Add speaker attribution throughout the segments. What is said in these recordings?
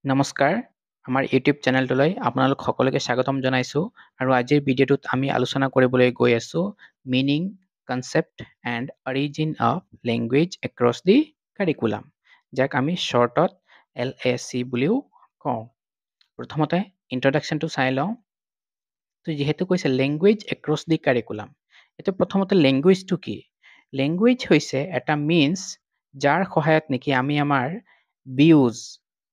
Speaker 1: নমস্কাৰ আমাৰ ইউটিউব চেনেলটোলৈ আপোনালোক সকলোকে স্বাগতম জনাইছো আৰু আজিৰ ভিডিঅ'টোত আমি আলোচনা কৰিবলৈ গৈ আছো meaning concept and origin of language across the curriculum যাক আমি শৰ্টত LAC বুলিও কওঁ প্ৰথমতে ইন্ট্ৰডাকশনটো চাই লওঁ তো যেহেতু কৈছে লেংগুৱেজ এক্ৰছ দি কাৰিকুলাম এটা প্ৰথমতে লেংগুৱেজটো কি লেংগুৱেজ হৈছে এটা মিন্স যাৰ সহায়ত নেকি আমি আমাৰ ভিউজ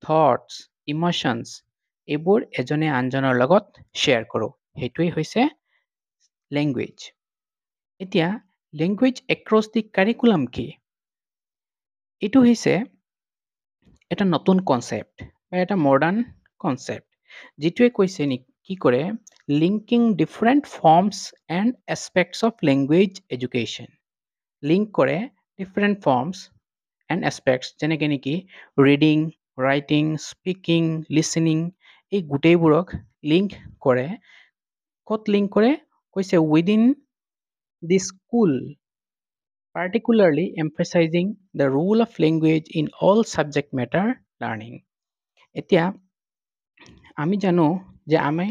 Speaker 1: থটস ইমোশনস এইবোৰ এজনে আনজনৰ লগত শ্বেয়াৰ কৰোঁ সেইটোৱেই হৈছে লেংগুৱেজ এতিয়া লেংগুৱেজ এক্ৰছ দি কাৰিকুলাম কি এইটো হৈছে এটা নতুন কনসেপ্ট বা এটা মডাৰ্ণ কনসেপ্ট যিটোৱে কৈছে কি কৰে linking different forms and aspects of language education link কৰে ডিফাৰেণ্ট ফৰ্মছ এণ্ড এছপেক্টছ যেনেকৈ নেকি ৰিডিং ৰাইটিং স্পিকিং লিচনিং এই গোটেইবোৰক লিংক কৰে ক'ত লিংক কৰে কৈছে within the school particularly emphasizing the role of language in all subject matter learning এতিয়া আমি জানো যে আমি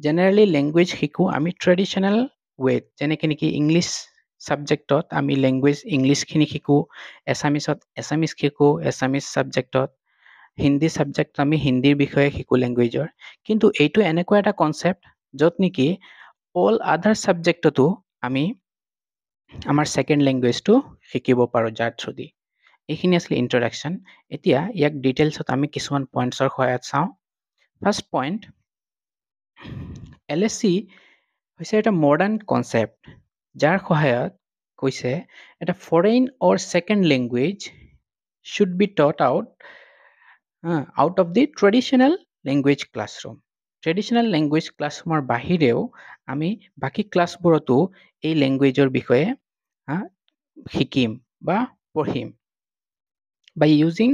Speaker 1: জেনাৰেলি লেংগুৱেজ শিকোঁ আমি ট্ৰেডিশ্যনেল ৱেত যেনেকৈ নেকি ইংলিছ ছাবজেক্টত আমি লেংগুৱেজ ইংলিছখিনি শিকোঁ এছামিছত এছামিছ শিকোঁ এছামিছ ছাবজেক্টত হিন্দী ছাবজেক্ট আমি হিন্দীৰ বিষয়ে শিকোঁ লেংগুৱেজৰ কিন্তু এইটো এনেকুৱা এটা কনচেপ্ট য'ত নেকি অল আদাৰ ছাবজেক্টতো আমি আমাৰ ছেকেণ্ড লেংগুৱেজটো শিকিব পাৰোঁ যাৰ থ্ৰুদি এইখিনি আছিলে ইন্ট্ৰডাকশ্যন এতিয়া ইয়াক ডিটেইলছত আমি কিছুমান পইণ্টছৰ সহায়ত চাওঁ ফাৰ্ষ্ট পইণ্ট LAC হৈছে এটা মডাৰ্ণ কনচেপ্ট যাৰ সহায়ত কৈছে এটা foreign or second language should be taught out of the traditional language classroom traditional language ক্লাছৰুমৰ বাহিৰেও আমি বাকী ক্লাছবোৰতো এই লেংগুৱেজৰ বিষয়ে শিকিম বা পঢ়িম by using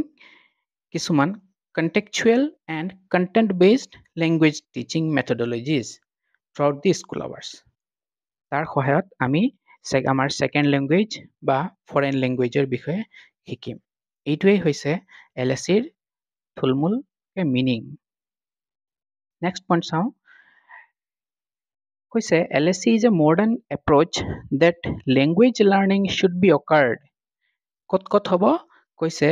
Speaker 1: কিছুমান contextual and content-based language teaching methodologies throughout the school hours. তাৰ সহায়ত আমি আমাৰ ছেকেণ্ড লেংগুৱেজ বা ফৰেইন লেংগুৱেজৰ বিষয়ে শিকিম এইটোৱেই হৈছে LACৰ থুলমূল মিনিং নেক্সট পইণ্ট চাওঁ কৈছে LAC is a modern approach that language learning should be occurred ক'ত হ'ব কৈছে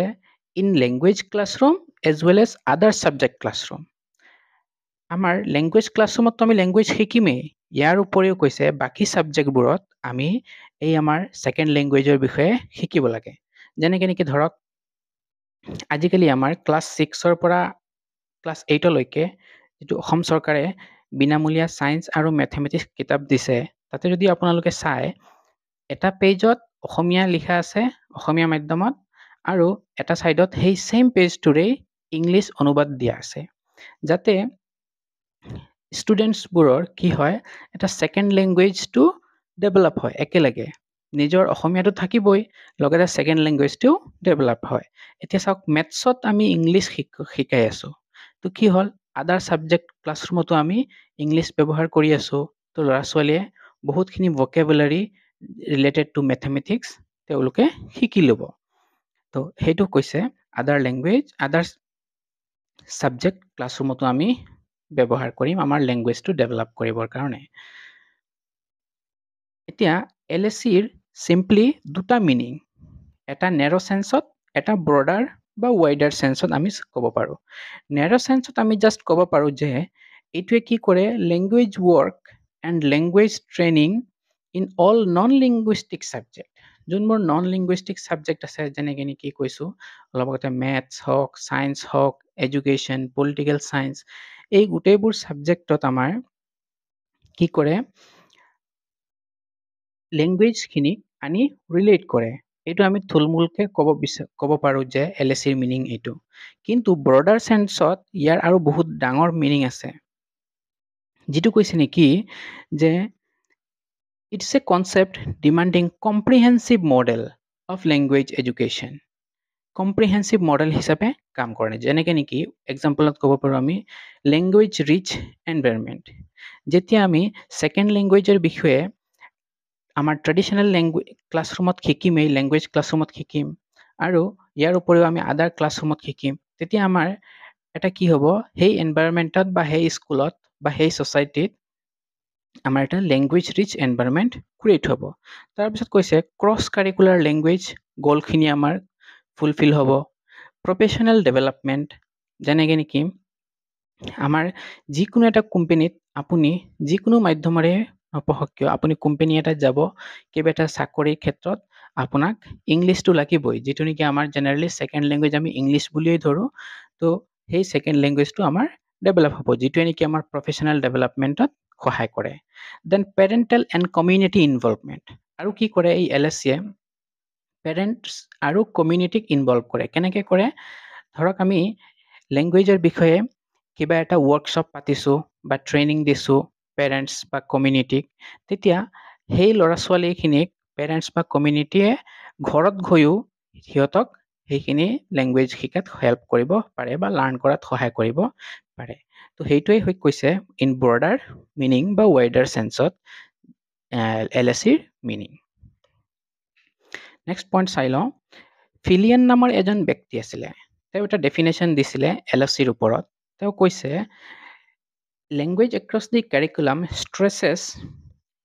Speaker 1: in language classroom as well as other subject classroom আমাৰ লেংগুৱেজ ক্লাছৰুমতো আমি লেংগুৱেজ শিকিমেই ইয়াৰ উপৰিও কৈছে বাকী ছাবজেক্টবোৰত আমি এই আমাৰ ছেকেণ্ড লেংগুৱেজৰ বিষয়ে শিকিব লাগে যেনেকৈ নেকি ধৰক আজিকালি আমাৰ ক্লাছ 6ৰ পৰা ক্লাছ 8লৈকে যিটো অসম চৰকাৰে বিনামূলীয়া ছায়েন্স আৰু মেথমেটিক্স কিতাপ দিছে তাতে যদি আপোনালোকে চায় এটা পেজত অসমীয়া লিখা আছে অসমীয়া মাধ্যমত আৰু এটা সাইডত সেই সেম পেজটোৰেই ইংলিছ অনুবাদ দিয়া আছে যাতে ষ্টুডেণ্টছবোৰৰ কি হয় এটা ছেকেণ্ড লেংগুৱেজটো ডেভেলপ হয় একেলগে নিজৰ অসমীয়াটো থাকিবই লগতে ছেকেণ্ড লেংগুৱেজটো ডেভেলপ হয় এতিয়া চাওক মেথছত আমি ইংলিছ শিকাই আছোঁ তো কি হ'ল আদাৰ ছাবজেক্ট ক্লাছৰুমতো আমি ইংলিছ ব্যৱহাৰ কৰি আছোঁ তো ল'ৰা ছোৱালীয়ে বহুতখিনি ভকেবুলাৰী ৰিলেটেড টু মেথমেটিক্স তেওঁলোকে শিকি ল'ব তো সেইটো কৈছে আদাৰ লেংগুৱেজ আদাৰ ছাবজেক্ট ক্লাছৰুমতো আমি ব্যৱহাৰ কৰিম আমাৰ লেংগুৱেজটো ডেভেলপ কৰিবৰ কাৰণে এতিয়া LACৰ চিম্পলি দুটা মিনিং এটা নেৰ' চেন্সত এটা ব্ৰডাৰ বা ৱাইডাৰ চেন্সত আমি ক'ব পাৰোঁ নেৰ' চেন্সত আমি জাষ্ট ক'ব পাৰোঁ যে এইটোৱে কি কৰে language work and language training in all non linguistic subject যোনবোৰ নন লিংগুইষ্টিক ছাবজেক্ট আছে যেনেকৈ নেকি কৈছোঁ অলপ আগতে মেথছ হওক ছায়েন্স হওক এডুকেশ্যন পলিটিকেল ছায়েন্স এই গোটেইবোৰ ছাবজেক্টত আমাৰ কি কৰে লেংগুৱেজখিনিক আনি ৰিলেট কৰে এইটো আমি থুলমূলকৈ ক'ব পাৰোঁ যে LACৰ মিনিং এইটো কিন্তু ব্ৰডাৰ চেন্সত ইয়াৰ আৰু বহুত ডাঙৰ মিনিং আছে যিটো কৈছে নেকি যে it's a concept demanding comprehensive model of language education comprehensive model হিচাপে কাম কৰে যেনেকৈ নেকি এক্সাম্পলত ক'ব পাৰোঁ আমি লেংগুৱেজ ৰিচ এনভাইৰনমেণ্ট যেতিয়া আমি ছেকেণ্ড লেংগুৱেজৰ বিষয়ে আমাৰ ট্ৰেডিশ্যনেল ক্লাছৰুমত শিকিমেই লেংগুৱেজ ক্লাছৰুমত শিকিম আৰু ইয়াৰ উপৰিও আমি আদাৰ ক্লাছৰুমত শিকিম তেতিয়া আমাৰ এটা কি হ'ব সেই এনভাইৰনমেণ্টত বা সেই স্কুলত বা সেই ছ'চাইটিত আমাৰ এটা লেংগুৱেজ ৰিচ এনভাইৰনমেণ্ট ক্ৰিয়েট হ'ব। তাৰপিছত কৈছে ক্ৰছ কাৰিকুলাৰ লেংগুৱেজ গ'লখিনি আমাৰ ফুলফিল হ'ব। প্ৰফেশ্যনেল ডেভেলপমেণ্ট যেনেকৈ নেকি আমাৰ যিকোনো এটা কোম্পানীত আপুনি যিকোনো মাধ্যমেৰে নপঢ়ক কিয় আপুনি কোম্পানী এটাত যাব কিবা এটা চাকৰিৰ ক্ষেত্ৰত আপোনাক ইংলিছটো লাগিবই, যিটো নেকি আমাৰ জেনেৰেলি ছেকেণ্ড লেংগুৱেজ আমি ইংলিছ বুলিয়েই ধৰোঁ। তো সেই ছেকেণ্ড লেংগুৱেজটো আমাৰ ডেভেলপ হ'ব, যিটোৱে নেকি আমাৰ প্ৰফেশ্যনেল ডেভেলপমেণ্টত সহায় কৰে। দেন পেৰেণ্টেল এণ্ড কমিউনিটি ইনভলভমেণ্ট, আৰু কি কৰে এই LSCয়ে পেৰেণ্টছ আৰু কমিউনিটিক ইনভলভ কৰে। কেনেকৈ কৰে? ধৰক আমি লেংগুৱেজৰ বিষয়ে কিবা এটা ৱৰ্কশ্বপ পাতিছোঁ বা ট্ৰেইনিং দিছোঁ পেৰেণ্টছ বা কমিউনিটিক, তেতিয়া সেই ল'ৰা ছোৱালীখিনিক পেৰেণ্টছ বা কমিউনিটিয়ে ঘৰত গৈও সিহঁতক সেইখিনি লেংগুৱেজ শিকাত হেল্প কৰিব পাৰে বা লাৰ্ণ কৰাত সহায় কৰিব পাৰে। তো সেইটোৱে কৈছে ইন ব্ৰডাৰ মিনিং বা ৱাইডাৰ চেন্সত LSCৰ মিনিং। নেক্সট পইণ্ট চাই লওঁ। ফিলিয়ান নামৰ এজন ব্যক্তি আছিলে, তেওঁ এটা ডেফিনেশ্যন দিছিলে LSCৰ ওপৰত। তেওঁ কৈছে language across the curriculum stresses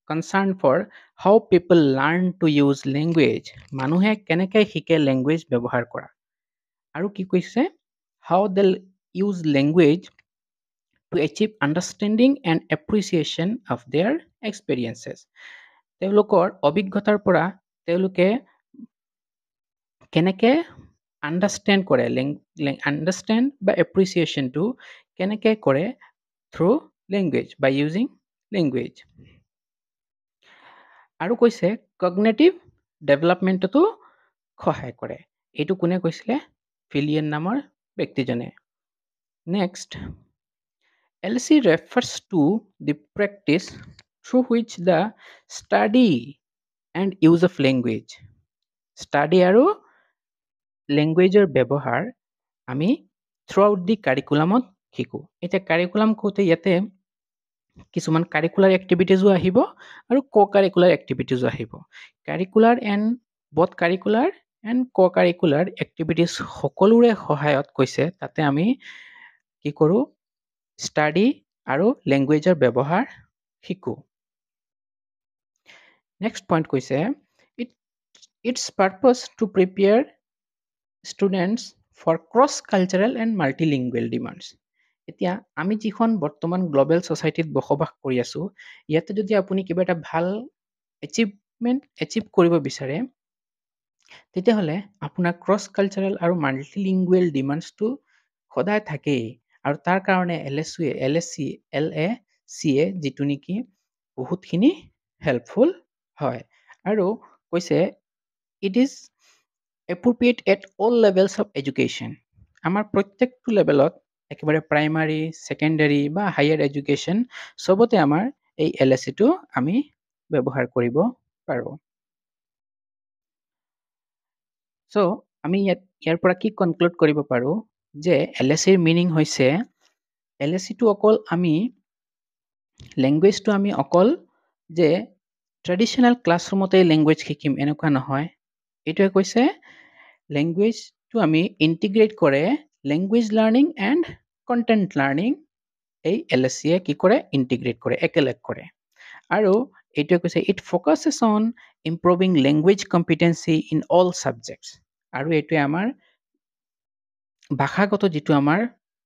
Speaker 1: concern for how people learn to use language, মানুহে কেনেকৈ শিকে লেংগুৱেজ ব্যৱহাৰ কৰা। আৰু কি কৈছে how they use language to achieve understanding and appreciation of their experiences, তেওঁলোকৰ অভিজ্ঞতাৰ পৰা তেওঁলোকে কেনেকৈ আণ্ডাৰষ্টেণ্ড কৰে আণ্ডাৰষ্টেণ্ড বা এপ্ৰিচিয়েশ্যনটো কেনেকৈ কৰে থ্ৰু লেংগুৱেজ বাই ইউজিং লেংগুৱেজ। আৰু কৈছে কগনেটিভ ডেভেলপমেণ্টতো সহায় কৰে। এইটো কোনে কৈছিলে? ফিলিয়ান নামৰ ব্যক্তিজনে। Next LSC refers to the practice through which the study and use of language, study আৰু লেংগুৱেজৰ ব্যৱহাৰ আমি থ্ৰু আউট দি কাৰিকুলামত শিকোঁ। এতিয়া কাৰিকুলাম কওঁতে ইয়াতে কিছুমান কাৰিকুলাৰ এক্টিভিটিজো আহিব আৰু কাৰিকুলাৰ এক্টিভিটিজো আহিব। কাৰিকুলাৰ এণ্ড কাৰিকুলাৰ এক্টিভিটিজ সকলোৰে সহায়ত কৈছে তাতে আমি কি কৰোঁ? ষ্টাডি আৰু লেংগুৱেজৰ ব্যৱহাৰ শিকোঁ। নেক্সট পইণ্ট কৈছে its purpose to prepare students for cross cultural and multilingual demands. এতিয়া আমি যিখন বৰ্তমান গ্ল'বেল ছ'চাইটিত বসবাস কৰি আছোঁ, ইয়াতে যদি আপুনি কিবা এটা ভাল এচিভ কৰিব বিচাৰে, তেতিয়াহ'লে আপোনাৰ ক্ৰছ কালচাৰেল আৰু মাল্টিলিংগুৱেল ডিমাণ্ডছটো সদায় থাকেই। আৰু তাৰ কাৰণে LSCয়ে যিটো নেকি বহুতখিনি হেল্পফুল হয়। আৰু কৈছে it is appropriate at all levels of education, আমাৰ প্ৰত্যেকটো লেভেলত একেবাৰে প্ৰাইমাৰী ছেকেণ্ডাৰী বা হায়াৰ এডুকেশ্যন চবতে আমাৰ এই LSCটো আমি ব্যৱহাৰ কৰিব পাৰোঁ। চ' আমি ইয়াৰ পৰা কি কনক্লুড কৰিব পাৰোঁ যে LSCৰ মিনিং হৈছে LSCটো অকল আমি লেংগুৱেজটো আমি অকল যে ট্ৰেডিশ্যনেল ক্লাছৰুমতে লেংগুৱেজ শিকিম এনেকুৱা নহয়। এইটোৱে কৈছে লেংগুৱেজটো আমি ইণ্টিগ্ৰেট কৰে language learning and content learning, এই LSCয়ে কি কৰে? ইণ্টিগ্ৰেট কৰে, একেলগ কৰে। আৰু এইটোৱে কৈছে it focuses on improving language competency in all subjects, আৰু এইটোৱে আমাৰ ভাষাগত যিটো আমাৰ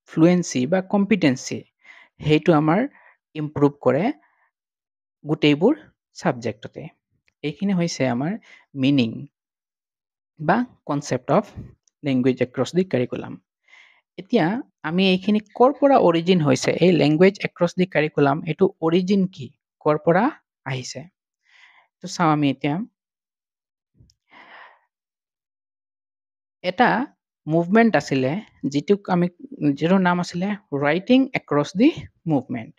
Speaker 1: ফ্লুৱেঞ্চি বা কম্পিটেঞ্চি সেইটো আমাৰ ইম্প্ৰুভ কৰে গোটেইবোৰ ছাবজেক্টতে। এইখিনি হৈছে আমাৰ মিনিং বা concept of language across the curriculum. এতিয়া আমি এইখিনি ক'ৰ পৰা অৰিজিন হৈছে, এই লেংগুৱেজ এক্ৰছ দি কাৰিকুলাম এইটো অৰিজিন কি, ক'ৰ পৰা আহিছে? তো চাওঁ আমি এতিয়া এটা মুভমেণ্ট আছিলে যিটোৰ নাম আছিলে ৰাইটিং এক্ৰছ দি মুভমেণ্ট।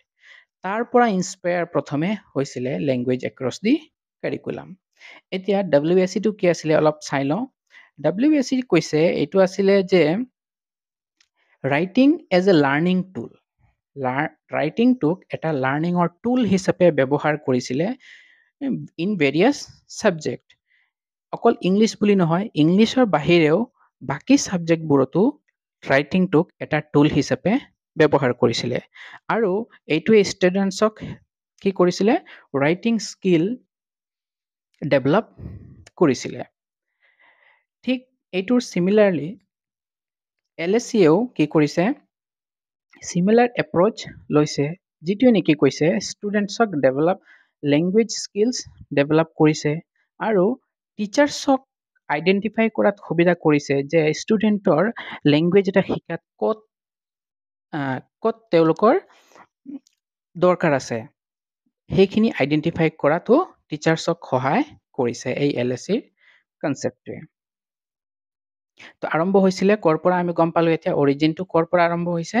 Speaker 1: তাৰ পৰা ইনস্পায়াৰ প্ৰথমে হৈছিলে লেংগুৱেজ এক্ৰছ দি কাৰিকুলাম। এতিয়া WSCটো কি আছিলে অলপ চাই লওঁ। WSC কৈছে এইটো আছিলে যে ৰাইটিং এজ এ লাৰ্ণিং টুল, ৰাইটিংটোক এটা লাৰ্ণিঙৰ টুল হিচাপে ব্যৱহাৰ কৰিছিলে ইন ভেৰিয়াছ ছাবজেক্ট। অকল ইংলিছ বুলি নহয়, ইংলিছৰ বাহিৰেও বাকী ছাবজেক্টবোৰতো ৰাইটিংটোক এটা টুল হিচাপে ব্যৱহাৰ কৰিছিলে আৰু এইটোৱে ষ্টুডেণ্টছক কি কৰিছিলে ৰাইটিং স্কিল ডেভেলপ কৰিছিলে ঠিক এইটোৰ চিমিলাৰলি LSCয়েও কি কৰিছে চিমিলাৰ এপ্ৰ'চ লৈছে যিটোৱে নেকি কৈছে ষ্টুডেণ্টছক ডেভেলপ লেংগুৱেজ স্কিলছ ডেভেলপ কৰিছে আৰু টিচাৰ্ছক আইডেণ্টিফাই কৰাত সুবিধা কৰিছে যে ষ্টুডেণ্টৰ লেংগুৱেজ এটা শিকাত ক'ত তেওঁলোকৰ দৰকাৰ আছে সেইখিনি আইডেণ্টিফাই কৰাটো টিচাৰ্ছক সহায় কৰিছে এই LSCৰ কনচেপ্টটোৱে তো আৰম্ভ হৈছিলে ক'ৰ পৰা আমি গম পালোঁ এতিয়া অৰিজিনটো ক'ৰ পৰা আৰম্ভ হৈছে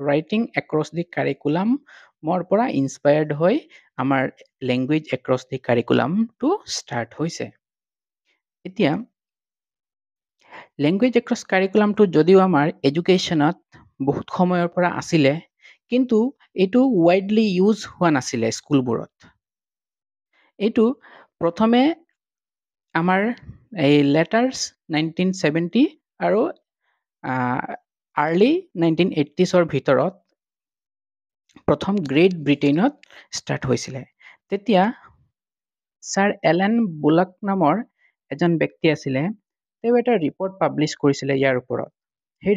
Speaker 1: ৰাইটিং এক্ৰছ দি কাৰিকুলামৰ পৰা ইনস্পায়াৰ্ড হৈ আমাৰ লেংগুৱেজ এক্ৰছ দি কাৰিকুলামটো ষ্টাৰ্ট হৈছে এতিয়া লেংগুৱেজ এক্ৰছ কাৰিকুলামটো যদিও আমাৰ এডুকেশ্যনত বহুত সময়ৰ পৰা আছিলে কিন্তু এইটো ৱাইডলি ইউজ হোৱা নাছিলে স্কুলবোৰত এইটো প্ৰথমে আমাৰ এই লেটাৰ্ছ 1970 আৰু আৰ্লি 1980sৰ ভিতৰত প্ৰথম গ্ৰেট ব্ৰিটেইনত ষ্টাৰ্ট হৈছিলে তেতিয়া ছাৰ এলেন বুলক নামৰ এজন ব্যক্তি আছিলে তেওঁ এটা ৰিপৰ্ট পাব্লিছ কৰিছিলে ইয়াৰ ওপৰত সেই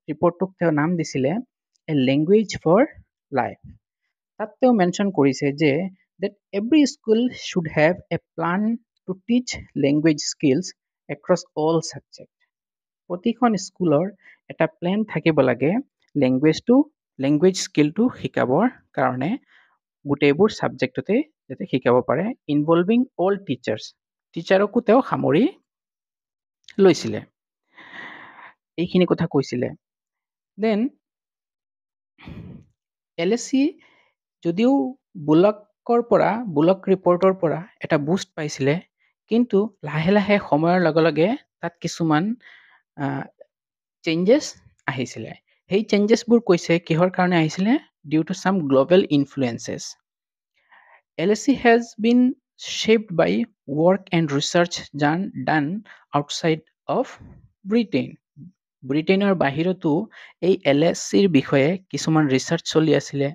Speaker 1: ৰিপৰ্টটোক তেওঁ নাম দিছিলে এ লেংগুৱেজ ফৰ লাইফ তাত তেওঁ মেনশ্যন কৰিছে যে that every school should have a plan to teach language skills across all subjects. প্ৰতিখন স্কুলৰ এটা প্লেন থাকিব লাগে লেংগুৱেজ স্কিলটো শিকাবৰ কাৰণে গোটেইবোৰ ছাবজেক্টতে যাতে শিকাব পাৰে ইনভলভিং অল টিচাৰকো তেওঁ সামৰি লৈছিলে এইখিনি কথা কৈছিলে দেন LSC যদিও বুলক ৰিপৰ্টৰ পৰা এটা বুষ্ট পাইছিলে কিন্তু লাহে লাহে সময়ৰ লগে লগে তাত কিছুমান চেঞ্জেছ আহিছিলে সেই চেঞ্জেছবোৰ কৈছে কিহৰ কাৰণে আহিছিলে due to some global influences LSC has been shaped by work and research done outside of Britain ব্ৰিটেইনৰ বাহিৰতো এই LSCৰ বিষয়ে কিছুমান ৰিচাৰ্চ চলি আছিলে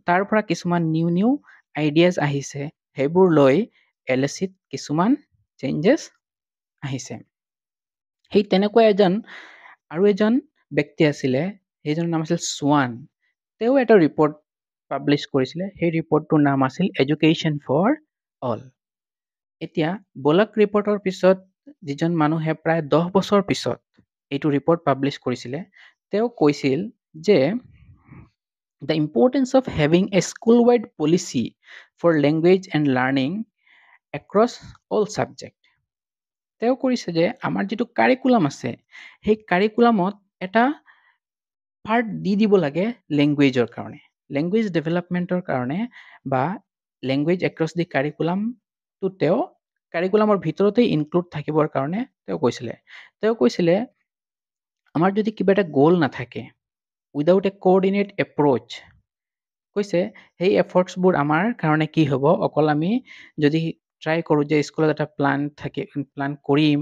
Speaker 1: তাৰ পৰা কিছুমান নিউ আইডিয়াজ আহিছে সেইবোৰ লৈ LSCত কিছুমান চেঞ্জেছ আহিছে সেই তেনেকুৱা আৰু এজন ব্যক্তি আছিলে সেইজনৰ নাম আছিল সোৱান তেওঁ এটা ৰিপৰ্ট পাব্লিছ কৰিছিলে সেই ৰিপৰ্টটোৰ নাম আছিল এডুকেশ্যন ফৰ অল এতিয়া বুলক ৰিপৰ্টৰ পিছত যিজন মানুহে প্ৰায় 10 বছৰ পিছত এইটো ৰিপৰ্ট পাব্লিছ কৰিছিলে তেওঁ কৈছিল যে the importance of having a school-wide policy for language and learning across all subject তেওঁ কৰিছে যে আমাৰ যিটো কাৰিকুলাম আছে সেই কাৰিকুলামত এটা পাৰ্ট দি দিব লাগে লেংগুৱেজৰ কাৰণে লেংগুৱেজ ডেভেলপমেণ্টৰ কাৰণে বা লেংগুৱেজ এক্ৰছ দি কাৰিকুলামটো তেওঁ কাৰিকুলামৰ ভিতৰতে ইনক্লুড থাকিবৰ কাৰণে তেওঁ কৈছিলে আমাৰ যদি কিবা এটা গ'ল নাথাকে উইদাউট এ কোঅৰ্ডিনেট এপ্ৰ'চ কৈছে সেই এফৰ্টছবোৰ আমাৰ কাৰণে কি হ'ব অকল আমি যদি ট্ৰাই কৰোঁ যে স্কুলত এটা প্লান কৰিম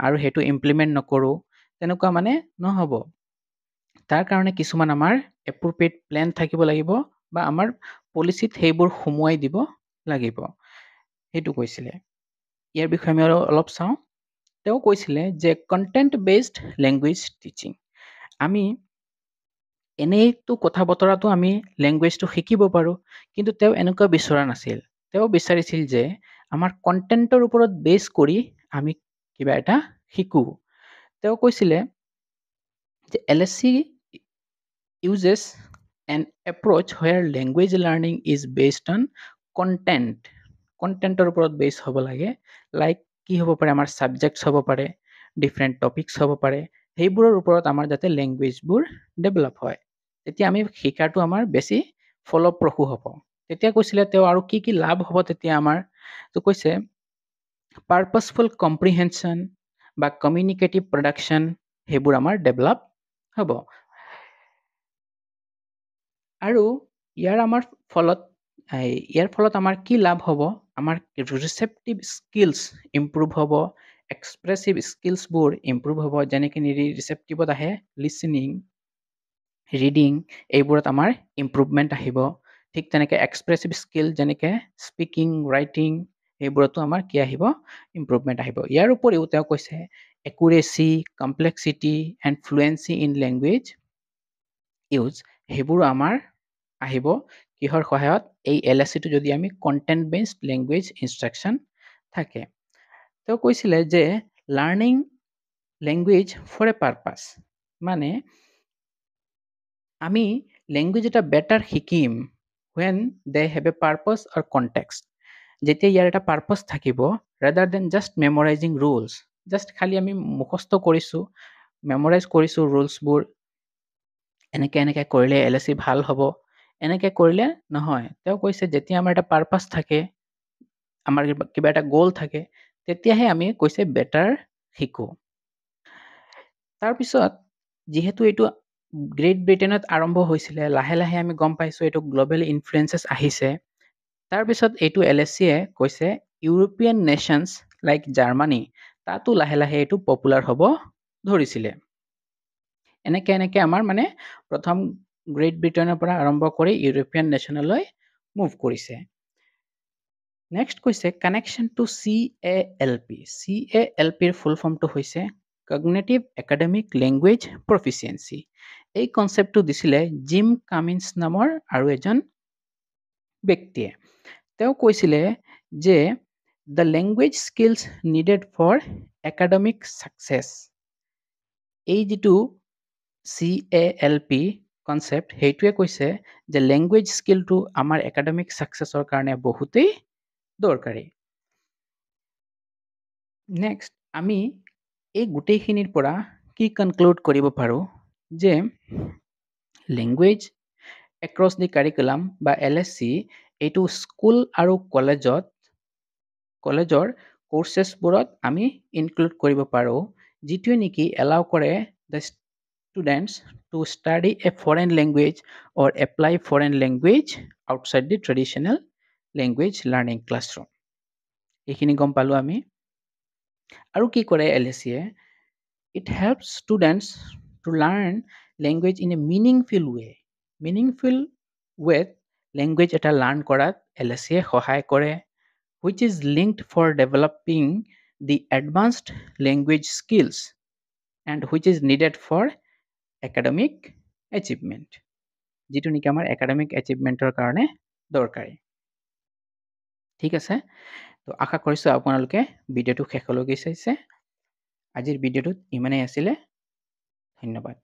Speaker 1: আৰু সেইটো ইমপ্লিমেণ্ট নকৰোঁ তেনেকুৱা মানে নহ'ব তাৰ কাৰণে কিছুমান আমাৰ এপ্ৰপ্ৰিয়েট প্লেন থাকিব লাগিব বা আমাৰ পলিচিত সেইবোৰ সোমোৱাই দিব লাগিব সেইটো কৈছিলে ইয়াৰ বিষয়ে আমি অলপ চাওঁ তেওঁ কৈছিলে যে কণ্টেণ্ট বেছড লেংগুৱেজ টিচিং আমি এনেইতো কথা বতৰাটো আমি লেংগুৱেজটো শিকিব পাৰোঁ কিন্তু তেওঁ এনেকুৱা বিচৰা নাছিল তেওঁ বিচাৰিছিল যে আমাৰ কণ্টেণ্টৰ ওপৰত বেছ কৰি আমি কিবা এটা শিকোঁ তেওঁ কৈছিলে যে LSC uses an approach where language learning is based on কণ্টেণ্টৰ ওপৰত বেছ হ'ব লাগে লাইক কি হ'ব পাৰে আমাৰ ছাবজেক্টছ হ'ব পাৰে ডিফাৰেণ্ট টপিকছ হ'ব পাৰে সেইবোৰৰ ওপৰত আমাৰ যাতে লেংগুৱেজবোৰ ডেভেলপ হয় তেতিয়া আমি শিকাটো আমাৰ বেছি ফলপ্ৰসূ হ'ব তেতিয়া কৈছিলে তেওঁ আৰু কি লাভ হ'ব তেতিয়া আমাৰ তো কৈছে পাৰ্পাছফুল কম্প্ৰিহেনশ্যন বা কমিউনিকেটিভ প্ৰডাকশ্যন সেইবোৰ আমাৰ ডেভেলপ হ'ব আৰু ইয়াৰ ফলত আমাৰ কি লাভ হ'ব আমাৰ ৰিচেপ্টিভ স্কিলছ ইম্প্ৰুভ হ'ব এক্সপ্ৰেছিভ স্কিলছবোৰ ইম্প্ৰুভ হ'ব, যেনেকৈ ৰিচেপ্টিভত আহে লিচনিং, ৰিডিং, এইবোৰত আমাৰ ইম্প্ৰুভমেণ্ট আহিব। ঠিক তেনেকৈ এক্সপ্ৰেছিভ স্কিল যেনেকৈ স্পিকিং, ৰাইটিং, এইবোৰতো আমাৰ কি আহিব? ইম্প্ৰুভমেণ্ট আহিব। ইয়াৰ উপৰিও তেওঁ কৈছে accuracy, complexity and fluency in language use, সেইবোৰো আমাৰ আহিব কিহৰ সহায়ত? এই LSCটো যদি আমি কণ্টেণ্ট বেছড লেংগুৱেজ ইনষ্ট্ৰাকশ্যন থাকে। তেওঁ কৈছিলে যে learning language for a purpose, মানে আমি লেংগুৱেজ এটা বেটাৰ শিকিম when they have a purpose or context, যেতিয়া ইয়াৰ এটা পাৰ্পাছ থাকিব rather than just memorizing rules, just খালি আমি মুখস্থ কৰিছোঁ, মেমৰাইজ কৰিছোঁ ৰুলছবোৰ, এনেকৈ কৰিলে LSC ভাল হ'ব, এনেকৈ কৰিলে নহয়। তেওঁ কৈছে যেতিয়া আমাৰ এটা পাৰ্পাছ থাকে, আমাৰ কিবা এটা গ'ল থাকে, তেতিয়াহে আমি কৈছে বেটাৰ শিকোঁ। তাৰপিছত যিহেতু এইটো গ্ৰেট ব্ৰিটেইনত আৰম্ভ হৈছিলে, লাহে লাহে আমি গম পাইছোঁ এইটো গ্ল'বেল ইনফ্লুৱেঞ্চেছ আহিছে। তাৰপিছত এইটো LSCয়ে কৈছে ইউৰোপিয়ান নেশ্যনছ লাইক জাৰ্মানী, তাতো লাহে লাহে এইটো পপুলাৰ হ'ব ধৰিছিলে। এনেকৈ আমাৰ মানে প্ৰথম গ্ৰেট ব্ৰিটেইনৰ পৰা আৰম্ভ কৰি ইউৰোপিয়ান নেশ্যনলৈ মুভ কৰিছে। নেক্সট কৈছে কানেকশ্যন টু CALP। CALPৰ ফুল ফৰ্মটো হৈছে কগনেটিভ একাডেমিক লেংগুৱেজ প্ৰফিচিয়েঞ্চি। এই কনচেপ্টটো দিছিলে জিম কামিন্স নামৰ আৰু এজন ব্যক্তিয়ে। তেওঁ কৈছিলে যে the language skills needed for academic success, এই যিটো CALP কনচেপ্ট, সেইটোৱে কৈছে যে লেংগুৱেজ স্কিলটো আমাৰ একাডেমিক ছাকচেছৰ কাৰণে বহুতেই দৰকাৰী। নেক্সট আমি এই গোটেইখিনিৰ পৰা কি কনক্লুড কৰিব পাৰোঁ যে লেংগুৱেজ এক্ৰছ দি কাৰিকুলাম বা LSC এইটো স্কুল আৰু কলেজৰ কোৰ্চেছবোৰত আমি ইনক্লুড কৰিব পাৰোঁ, যিটোৱে নেকি এলাউ কৰে the students to study a foreign language or apply foreign language outside the traditional language learning classroom. এইখিনি গম পালোঁ আমি। আৰু কি কৰে LSCয়ে? It helps students to learn language in a meaningful way. Meaningful ৱেত লেংগুৱেজ এটা লাৰ্ণ কৰাত LSCয়ে সহায় কৰে, which is linked for developing the advanced language skills and which is needed for academic achievement, যিটো নেকি আমাৰ একাডেমিক এচিভমেণ্টৰ কাৰণে দৰকাৰী। ঠিক আছে, তো আশা কৰিছোঁ আপোনালোকে ভিডিঅ'টো শেষলৈকে চাইছে। আজিৰ ভিডিঅ'টোত ইমানেই আছিলে। ধন্যবাদ।